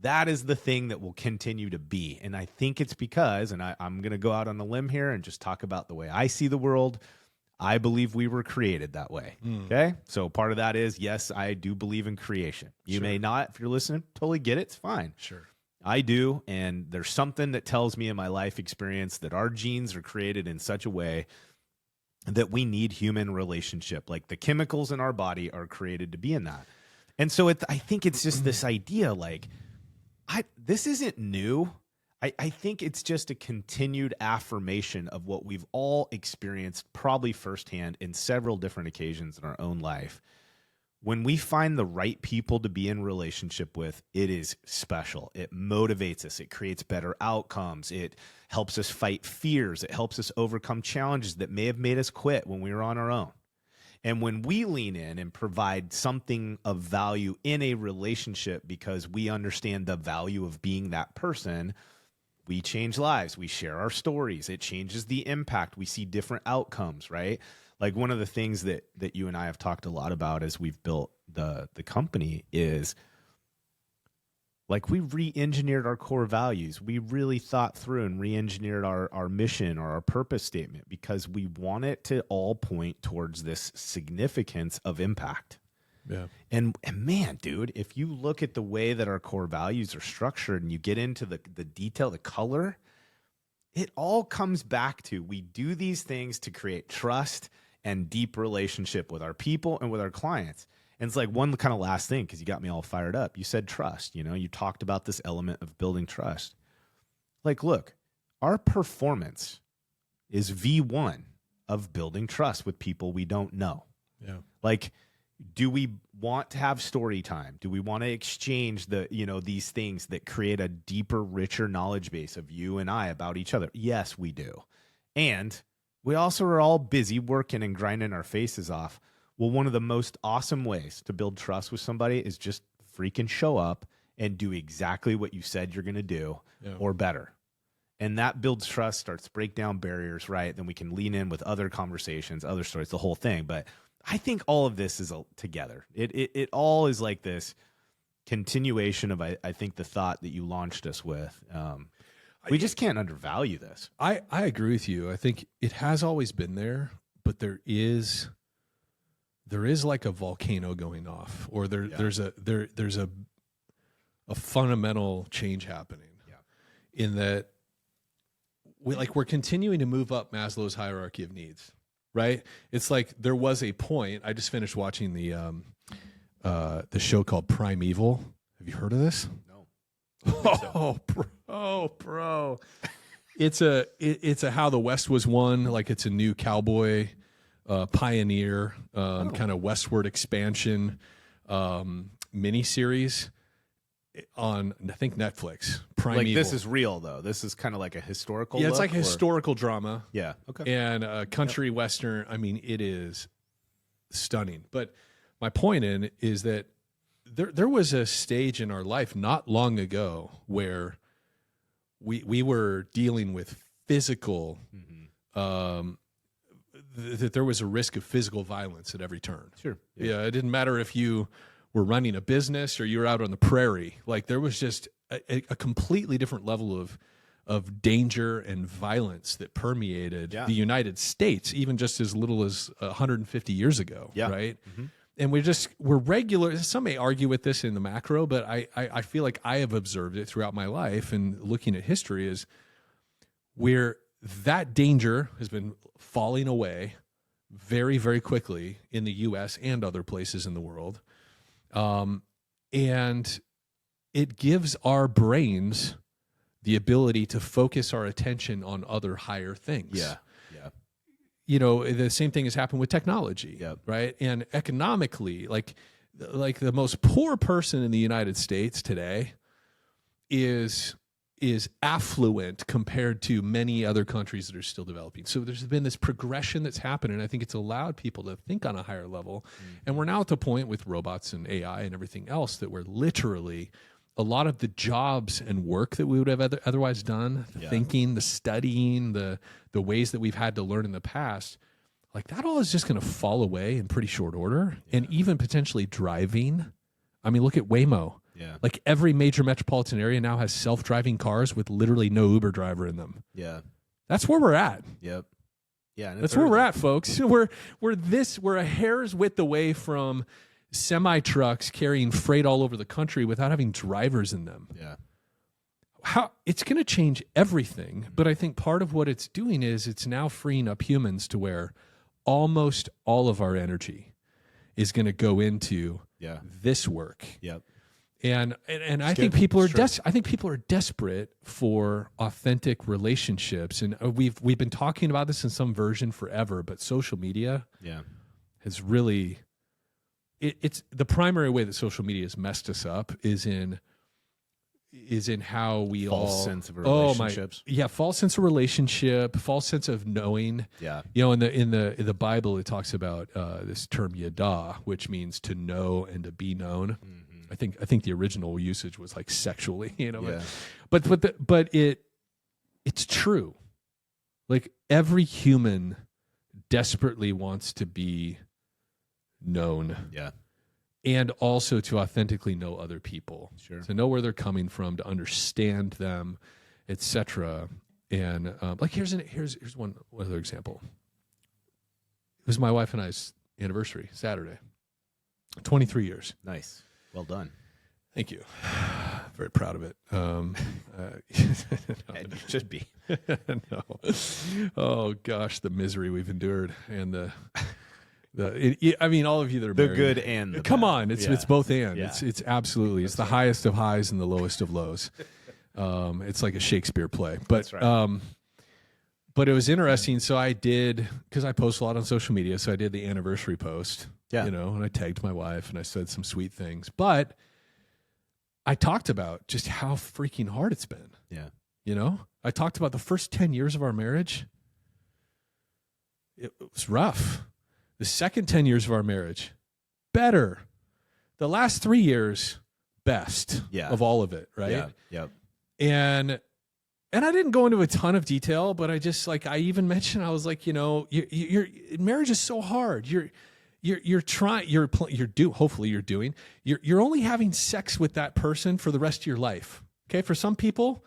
that is the thing that will continue to be. And I think it's because, and I'm going to go out on a limb here and just talk about the way I see the world. I believe we were created that way. Okay. So part of that is, yes, I do believe in creation. You may not, if you're listening, totally get it. It's fine. Sure. I do. And there's something that tells me in my life experience that our genes are created in such a way that we need human relationship. Like the chemicals in our body are created to be in that. And so I think it's just this idea, like, this isn't new. I think it's just a continued affirmation of what we've all experienced, probably firsthand in several different occasions in our own life. When we find the right people to be in relationship with, it is special. It motivates us. It creates better outcomes. It helps us fight fears. It helps us overcome challenges that may have made us quit when we were on our own. And when we lean in and provide something of value in a relationship because we understand the value of being that person, we change lives. We share our stories. It changes the impact. We see different outcomes, right? Like one of the things that you and I have talked a lot about as we've built the company is, like, we re-engineered our core values. We really thought through and re-engineered our mission or our purpose statement because we want it to all point towards this significance of impact. Yeah. And man, dude, if you look at the way that our core values are structured and you get into the detail, the color, it all comes back to, we do these things to create trust and deep relationship with our people and with our clients. And it's like one kind of last thing, because you got me all fired up. You said trust, you talked about this element of building trust. Like, look, our performance is V1 of building trust with people we don't know. Yeah. Like, do we want to have story time? Do we want to exchange these things that create a deeper, richer knowledge base of you and I about each other? Yes, we do. And we also are all busy working and grinding our faces off. Well, one of the most awesome ways to build trust with somebody is just freaking show up and do exactly what you said you're going to do, or better. And that builds trust, starts to break down barriers, right? Then we can lean in with other conversations, other stories, the whole thing. But I think all of this is together. It all is like this continuation of, I think, the thought that you launched us with. We just can't undervalue this. I agree with you. I think it has always been there, but there is like a volcano going off, or there's a fundamental change happening. Yeah. In that we're continuing to move up Maslow's hierarchy of needs, right? It's like there was a point. I just finished watching the show called Primeval. Have you heard of this? No. Bro. It's a how the West was won. Like, it's a new cowboy pioneer kind of westward expansion miniseries on, I think, Netflix. Primeval. Like, this is real, though. This is kind of like a historical it's like a historical drama. Yeah. Okay. And country western. I mean, it is stunning. But my point is that there was a stage in our life not long ago where we were dealing with physical, that there was a risk of physical violence at every turn. Sure. Yeah. It didn't matter if you were running a business or you were out on the prairie. Like, there was just a completely different level of danger and violence that permeated the United States, even just as little as 150 years ago. Yeah. Right. Mm-hmm. And we're regular. Some may argue with this in the macro, but I feel like I have observed it throughout my life and looking at history is where that danger has been falling away very, very quickly in the U.S. and other places in the world. And it gives our brains the ability to focus our attention on other higher things. Yeah. The same thing has happened with technology, right? And economically, like the most poor person in the United States today is affluent compared to many other countries that are still developing. So there's been this progression that's happened, and I think it's allowed people to think on a higher level. And we're now at the point with robots and AI and everything else that we're literally, a lot of the jobs and work that we would have otherwise done, the thinking, the studying, the ways that we've had to learn in the past, like that all is just going to fall away in pretty short order. And even potentially driving. I mean, look at Waymo. Yeah. Like every major metropolitan area now has self-driving cars with literally no Uber driver in them. Yeah. That's where we're at. Yep. Yeah. That's where we're at, folks. We're a hair's width away from semi-trucks carrying freight all over the country without having drivers in them. Yeah. How it's going to change everything, but I think part of what it's doing is it's now freeing up humans to where almost all of our energy is going to go into this work. Yep. And I think people are I think people are desperate for authentic relationships, and we've been talking about this in some version forever. But social media, has really it's the primary way that social media has messed us up is in how we false sense of relationships. False sense of relationship, false sense of knowing. Yeah, in the Bible it talks about this term yada, which means to know and to be known. Mm-hmm. I think the original usage was like sexually, but it's true. Like every human desperately wants to be known. Yeah. And also to authentically know other people. Sure. To know where they're coming from, to understand them, etc. And here's one other example. It was my wife and I's anniversary, Saturday. 23 years. Nice. Well done. Thank you. Very proud of it. You should be. No. Oh gosh, the misery we've endured, and all of you that are married, the good and the come bad. on, it's both and. Yeah. It's absolutely it's the highest of highs and the lowest of lows. It's like a Shakespeare play, but that's right. But it was interesting. So I did, because I post a lot on social media. So I did the anniversary post. Yeah. And I tagged my wife and I said some sweet things. But I talked about just how freaking hard it's been. Yeah. I talked about the first 10 years of our marriage. It was rough. The second 10 years of our marriage, better. The last 3 years, best of all of it, right? Yeah. Yep. And I didn't go into a ton of detail, but I just I even mentioned, I was like, your marriage is so hard. You're only having sex with that person for the rest of your life. Okay. For some people,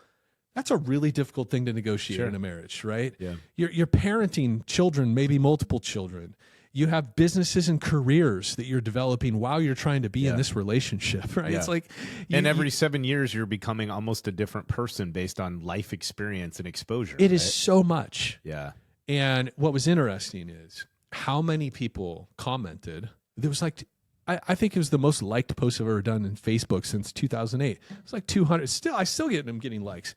that's a really difficult thing to negotiate in a marriage, right? Yeah. You're parenting children, maybe multiple children. You have businesses and careers that you're developing while you're trying to be in this relationship, right? Yeah. It's like, and every 7 years, you're becoming almost a different person based on life experience and exposure. It is so much. Yeah. And what was interesting is how many people commented. There was I think it was the most liked post I've ever done in Facebook since 2008. It's like 200. I still am getting likes.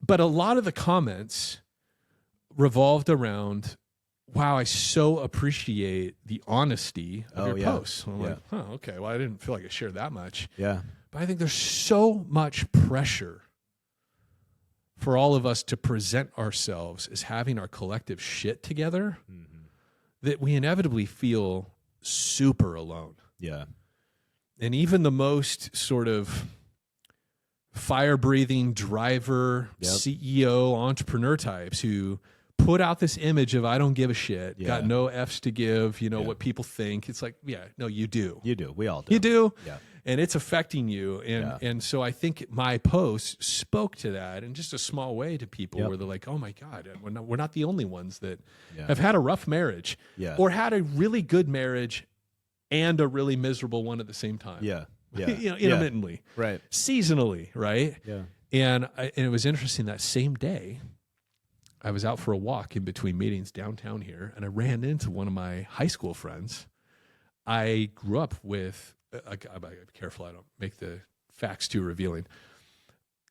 But a lot of the comments revolved around, wow, I so appreciate the honesty of your posts. I'm like, okay, well, I didn't feel like I shared that much. Yeah. But I think there's so much pressure for all of us to present ourselves as having our collective shit together that we inevitably feel super alone. Yeah. And even the most sort of fire-breathing driver, CEO, entrepreneur types who put out this image of I don't give a shit, got no F's to give, what people think. It's like, no, you do. You do. We all do. You do. Yeah. And it's affecting you. And so I think my post spoke to that in just a small way to people where they're like, oh my God, we're not the only ones that have had a rough marriage or had a really good marriage and a really miserable one at the same time. Yeah. Yeah. Intermittently. Right. Seasonally. Right. Yeah. And it was interesting that same day, I was out for a walk in between meetings downtown here, and I ran into one of my high school friends. I grew up with, I gotta be careful I don't make the facts too revealing.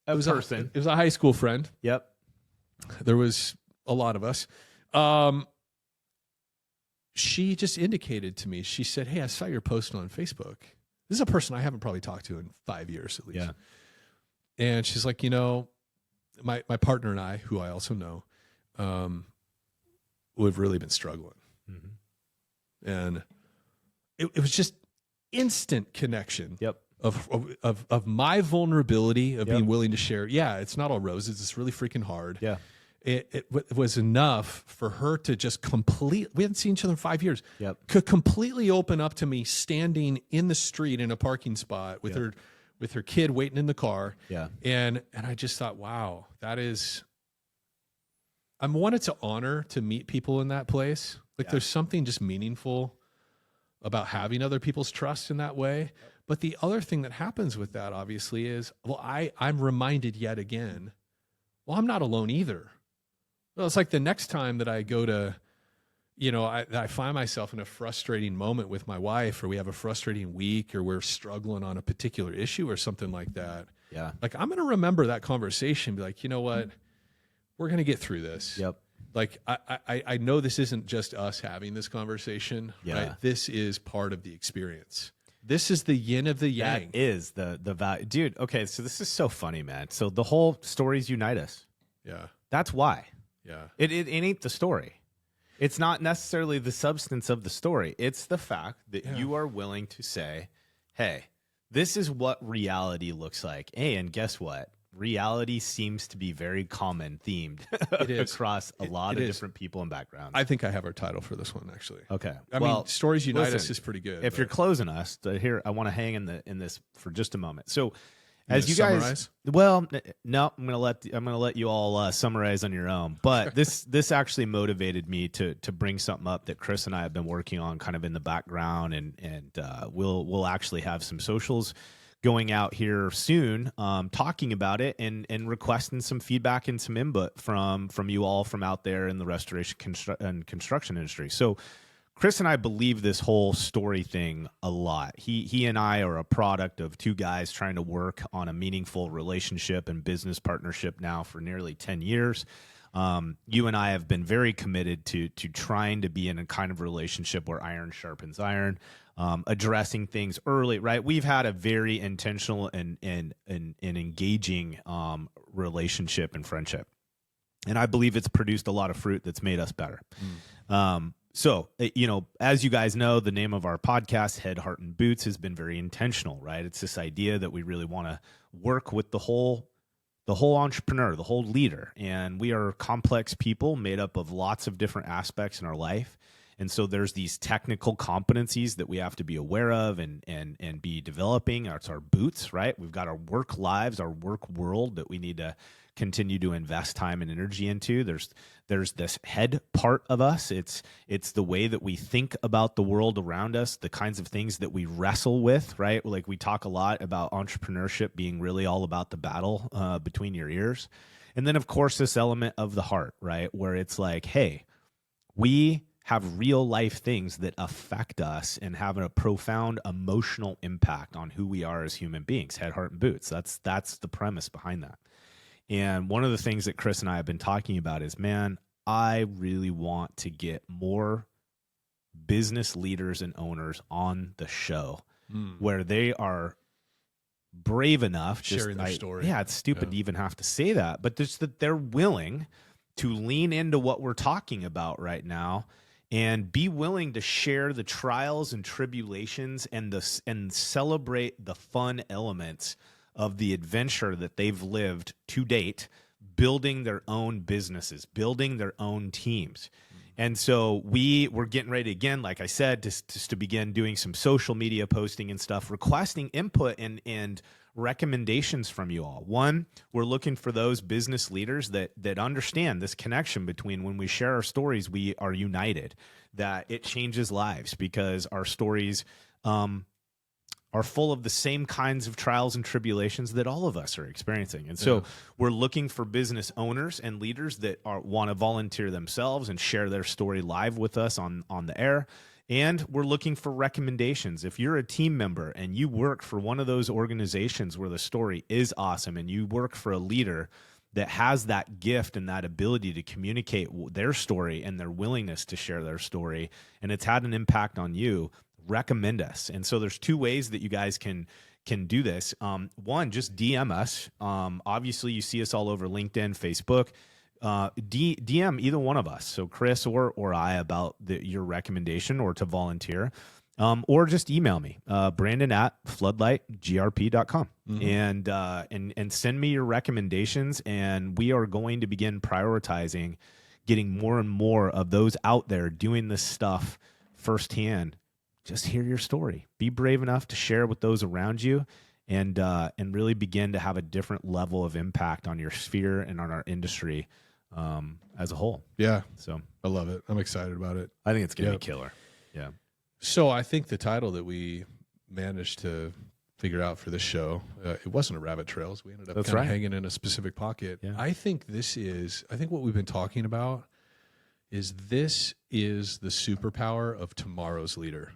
a it person. It was a high school friend. Yep. There was a lot of us. She just indicated to me, she said, hey, I saw your post on Facebook. This is a person I haven't probably talked to in 5 years at least. Yeah. And she's like, you know, my partner and I, who I also know, we've really been struggling. Mm-hmm. And it was just instant connection. Yep. Of my vulnerability of being willing to share. Yeah, it's not all roses. It's really freaking hard. Yeah. It was enough for her to just we hadn't seen each other in 5 years. Yep. Could completely open up to me standing in the street in a parking spot with her kid waiting in the car. Yeah. And I just thought, wow, that is, I wanted to honor to meet people in that place. Like there's something just meaningful about having other people's trust in that way. But the other thing that happens with that obviously is, well, I'm reminded yet again, well, I'm not alone either. Well, it's like the next time that I go to, you know, I find myself in a frustrating moment with my wife, or we have a frustrating week, or we're struggling on a particular issue or something like that. Yeah. Like I'm going to remember that conversation, be like, you know what, we're going to get through this. Yep. Like I know this isn't just us having this conversation, right? This is part of the experience. This is the yin of the yang. That is the value. Dude, okay, so this is so funny, man. So the whole stories unite us. Yeah. That's why. Yeah. It ain't the story. It's not necessarily the substance of the story. It's the fact that you are willing to say, hey, this is what reality looks like. Hey, and guess what? Reality seems to be very common themed across a lot of different people and backgrounds. I think I have our title for this one, actually. Okay. I mean, Stories Unite Us is pretty good. If you're closing us, here, I want to hang in this for just a moment. So as you guys summarize? Well, no, I'm gonna let you all summarize on your own. But this actually motivated me to bring something up that Chris and I have been working on kind of in the background, and we'll actually have some socials going out here soon, talking about it and requesting some feedback and some input from you all from out there in the restoration and construction industry. So Chris and I believe this whole story thing a lot. He and I are a product of two guys trying to work on a meaningful relationship and business partnership now for nearly 10 years. You and I have been very committed to trying to be in a kind of relationship where iron sharpens iron, addressing things early, right? We've had a very intentional and engaging relationship and friendship. And I believe it's produced a lot of fruit that's made us better. So, you know, as you guys know, the name of our podcast, Head, Heart, and Boots, has been very intentional, right? It's this idea that we really want to work with the whole entrepreneur, the whole leader. And we are complex people made up of lots of different aspects in our life. And so there's these technical competencies that we have to be aware of and be developing. It's our boots, right? We've got our work lives, our work world that we need to continue to invest time and energy into. There's this head part of us. It's the way that we think about the world around us, the kinds of things that we wrestle with, right? Like we talk a lot about entrepreneurship being really all about the battle between your ears. And then, of course, this element of the heart, right? Where it's like, hey, we have real life things that affect us and have a profound emotional impact on who we are as human beings. Head, heart, and boots. That's the premise behind that. And one of the things that Chris and I have been talking about is, man, I really want to get more business leaders and owners on the show where they are brave enough, sharing their story. Yeah, it's stupid to even have to say that, but just that they're willing to lean into what we're talking about right now and be willing to share the trials and tribulations and celebrate the fun elements of the adventure that they've lived to date, building their own businesses, building their own teams. And so we're getting ready again, like I said, just to begin doing some social media posting and stuff, requesting input and recommendations from you all. One, we're looking for those business leaders that understand this connection between when we share our stories, we are united, that it changes lives because our stories are full of the same kinds of trials and tribulations that all of us are experiencing. And so we're looking for business owners and leaders that want to volunteer themselves and share their story live with us on the air. And we're looking for recommendations. If you're a team member and you work for one of those organizations where the story is awesome, and you work for a leader that has that gift and that ability to communicate their story and their willingness to share their story, and it's had an impact on you, recommend us. And so there's two ways that you guys can do this. One, just DM us. Obviously, you see us all over LinkedIn, Facebook. DM either one of us, so Chris or I, about your recommendation or to volunteer, or just email me, Brandon@floodlightgrp.com, and send me your recommendations, and we are going to begin prioritizing getting more and more of those out there doing this stuff firsthand. Just hear your story. Be brave enough to share with those around you, and really begin to have a different level of impact on your sphere and on our industry as a whole. Yeah. So I love it. I'm excited about it. I think it's going to be killer. Yeah. So I think the title that we managed to figure out for this show, it wasn't a rabbit trails. We ended up kind of hanging in a specific pocket. Yeah. I think what we've been talking about is this is the superpower of tomorrow's leader,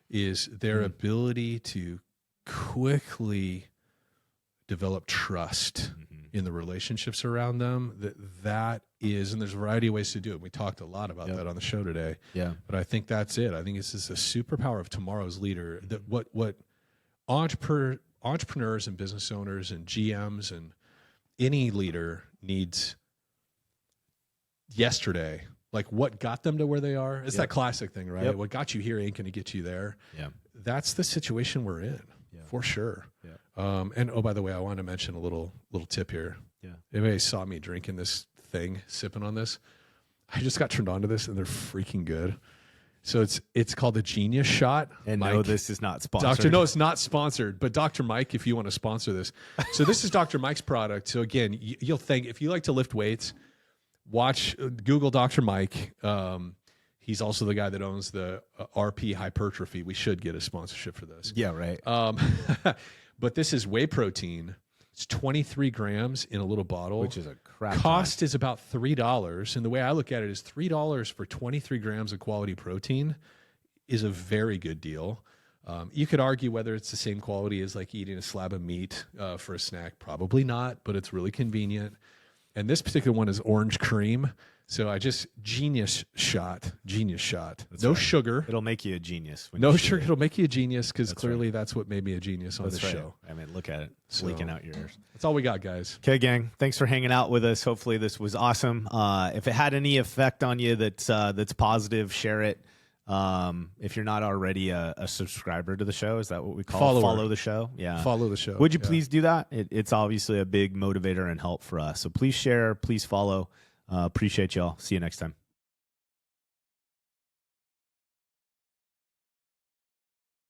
is their ability to quickly develop trust in the relationships around them. That is, and there's a variety of ways to do it. We talked a lot about that on the show today. Yeah. But I think that's it. I think this is a superpower of tomorrow's leader. That what entrepreneurs and business owners and GMs and any leader needs yesterday. Like, what got them to where they are? It's that classic thing, right? What got you here ain't going to get you there. Yeah. That's the situation we're in, for sure. Yeah. And by the way, I want to mention a little tip here. Yeah. Anybody saw me drinking this thing, sipping on this? I just got turned on to this, and they're freaking good. So it's called the Genius Shot. And Mike, no, this is not sponsored. No, it's not sponsored. But Dr. Mike, if you want to sponsor this. So this is Dr. Mike's product. So again, you'll think, if you like to lift weights, Google Dr. Mike. He's also the guy that owns the RP Hypertrophy. We should get a sponsorship for this. Yeah, right. But this is whey protein. It's 23 grams in a little bottle. Which is a crap. Cost is about $3. And the way I look at it is $3 for 23 grams of quality protein is a very good deal. You could argue whether it's the same quality as like eating a slab of meat for a snack. Probably not, but it's really convenient. And this particular one is orange cream. So Genius Shot. That's no sugar. It'll make you a genius. No sugar. It'll make you a genius, because clearly that's what made me a genius on this show. I mean, look at it. It's leaking out your ears. That's all we got, guys. Okay, gang. Thanks for hanging out with us. Hopefully this was awesome. If it had any effect on you that's positive, share it. If you're not already a subscriber to the show, is that what we call follow the show? Yeah. Follow the show. Would you please do that? It's obviously a big motivator and help for us. So please share, please follow. Appreciate y'all. See you next time.